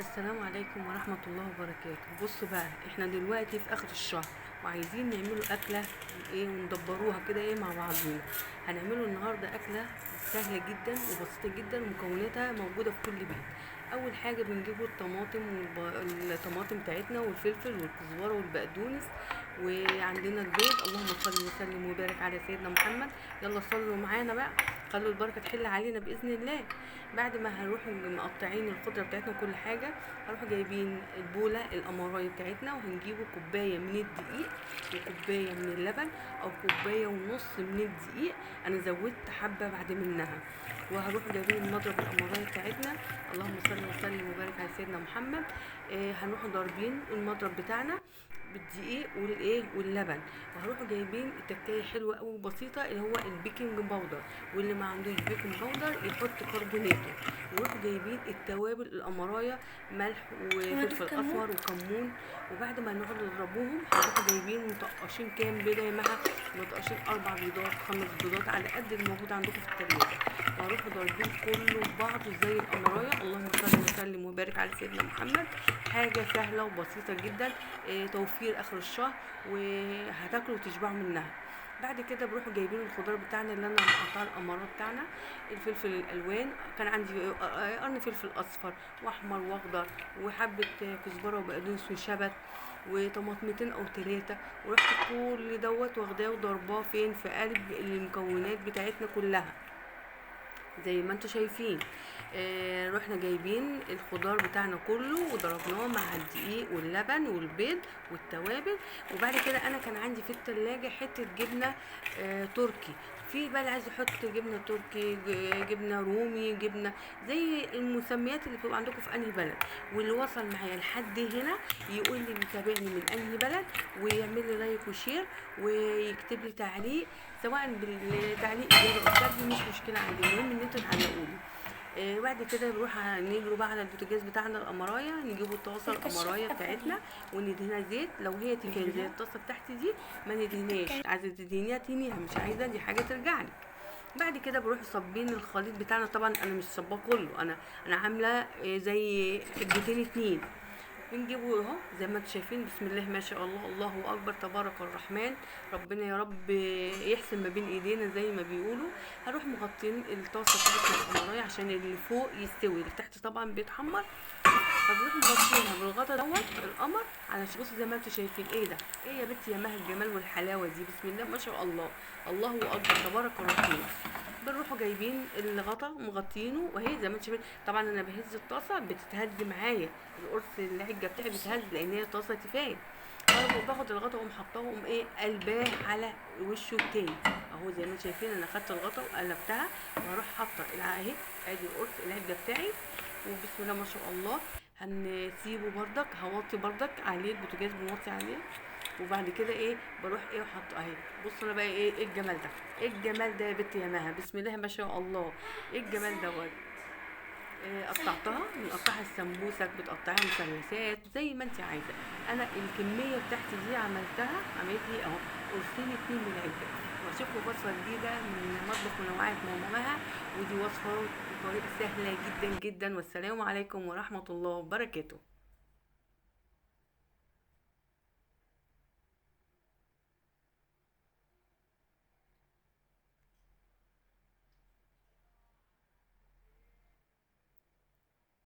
السلام عليكم ورحمة الله وبركاته. بصوا بقى، احنا دلوقتي في اخر الشهر وعايزين نعملوا اكلة ايه وندبروها كده ايه مع بعضينا. هنعملوا النهاردة اكلة سهلة جدا وبسيطة جدا ومكوناتها موجودة في كل بيت. اول حاجة بنجيبوا الطماطم الطماطم بتاعتنا والفلفل والكزبرة والبقدونس، وعندنا البيض. اللهم صل وسلم وبارك على سيدنا محمد. يلا صلوا معانا بقى، خلوا البركة تحل علينا بإذن الله. بعد ما هنروح مقطعين الخضرة بتاعتنا كل حاجة، هنروح جايبين البولة القمراية بتاعتنا، وهنجيبوا كوباية من الدقيق وكوباية من اللبن أو كوباية ونص من الدقيق. أنا زودت حبة بعد منها. وهروح جايبين المضرب القمراية بتاعتنا. اللهم صل وسلم وبارك على سيدنا محمد. هنروح ضاربين المضرب بتاعنا بالدقيق واللبن. وهروحوا جايبين التكايه حلوه قوي بسيطه اللي هو البيكنج باودر، واللي ما عندوش بيكنج باودر يحط كربوناتو. ويروحوا جايبين التوابل القمرايه، ملح وفلفل اسمر وكمون. وبعد ما نقعد نضربوهم هنروحوا جايبين مطقشين كام بيضه يا مها، مطقشين 4 بيضات 5 بيضات على قد الموجود عندكم في التلاجه. وهروحوا ضاربين كله في بعضه زي القمرايه. اللهم صل وسلم وبارك على سيدنا محمد. حاجه سهله وبسيطه جدا، توفير اخر الشهر، وهتاكلوا وتشبعوا منها. بعد كده بروحوا جايبين الخضار بتاعنا اللي انا مقطعه القمرات بتاعنا. الفلفل الالوان كان عندي قرن فلفل اصفر واحمر واخضر، وحبه كزبره وبقدونس وشبت وطماطمتين او 3. ورحت كل دوت واخداه وضرباه فين في قلب المكونات بتاعتنا كلها زي ما انتوا شايفين. رحنا جايبين الخضار بتاعنا كله وضربناه مع الدقيق واللبن والبيض والتوابل. وبعد كده انا كان عندي في التلاجة حتة جبنة تركي. في بقى اللي عايز يحط جبنة تركي، جبنة رومي، جبنة زي المسميات اللي بتبقى عندكم في انهي بلد. واللي وصل معايا لحد هنا يقول لي بيتابعني من انهي بلد، ويعمل لي لايك وشير ويكتب لي تعليق، سواء بالتعليق ايجابي او سلبي مش مشكله عندي، المهم ان انتوا تعلقوا لي. بعد كده نروح نجروا بقى على البوتاجاز بتاعنا القمرايه، نجيبوا الطاسه القمرايه بتاعتنا وندهنها زيت. لو هي تيفال زي الطاسه بتاعتي دي ما ندهناش، عايزه تدهنيها تهنيها، مش عايزه دي حاجه ترجع لك. بعد كده بروح صابين الخليط بتاعنا. طبعا انا مش صباه كله، انا عامله زي حبتين 2. بنجيبه اهو زي ما انتم شايفين. بسم الله ما شاء الله، الله اكبر، تبارك الرحمن. ربنا يا رب يحسن ما بين ايدينا زي ما بيقولوا. هروح مغطين الطاسه بتاعتنا القمرايه عشان اللي فوق يستوي، اللي تحت طبعا بيتحمر. فبروح مغطينها بالغطا دوت القمر على بصوا زي ما انتم شايفين. ايه ده؟ ايه يا بنتي يا مها الجمال والحلاوه دي؟ بسم الله ما شاء الله، الله اكبر، تبارك الرحمن. بنروحوا جايبين الغطا مغطينه، وهي زي ما انتم شايفين. طبعا انا بهز الطاسه بتتهز معايا، القرص العجه بتاعي بتهز لان هي طاسه تيفال. باخد الغطا واقوم حطاه واقوم قلباه على وشه التاني اهو زي ما انتم شايفين. انا خدت الغطا وقلبتها واروح حاطه اهي ادي القرص العجه بتاعي. وبسم الله ما شاء الله هنسيبه بردك، هوطي بردك عليه البوتاجاز، بنوطي عليه. وبعد كده بروح وحط اهي. بص انا بقى ايه الجمال ده، ايه الجمال ده يا بنتي يا مها، بسم الله ما شاء الله، ايه الجمال دوت. قطعتها، بنقطعها السمبوسك، بتقطعها مثلثات زي ما انت عايزه. انا الكميه بتاعتي دي عملت لي اهو قرصين 2 من العجه. واشوفكم وصفه جديده من مطبخ منوعات ماما مها، ودي وصفه بطريقه سهله جدا جدا. والسلام عليكم ورحمه الله وبركاته.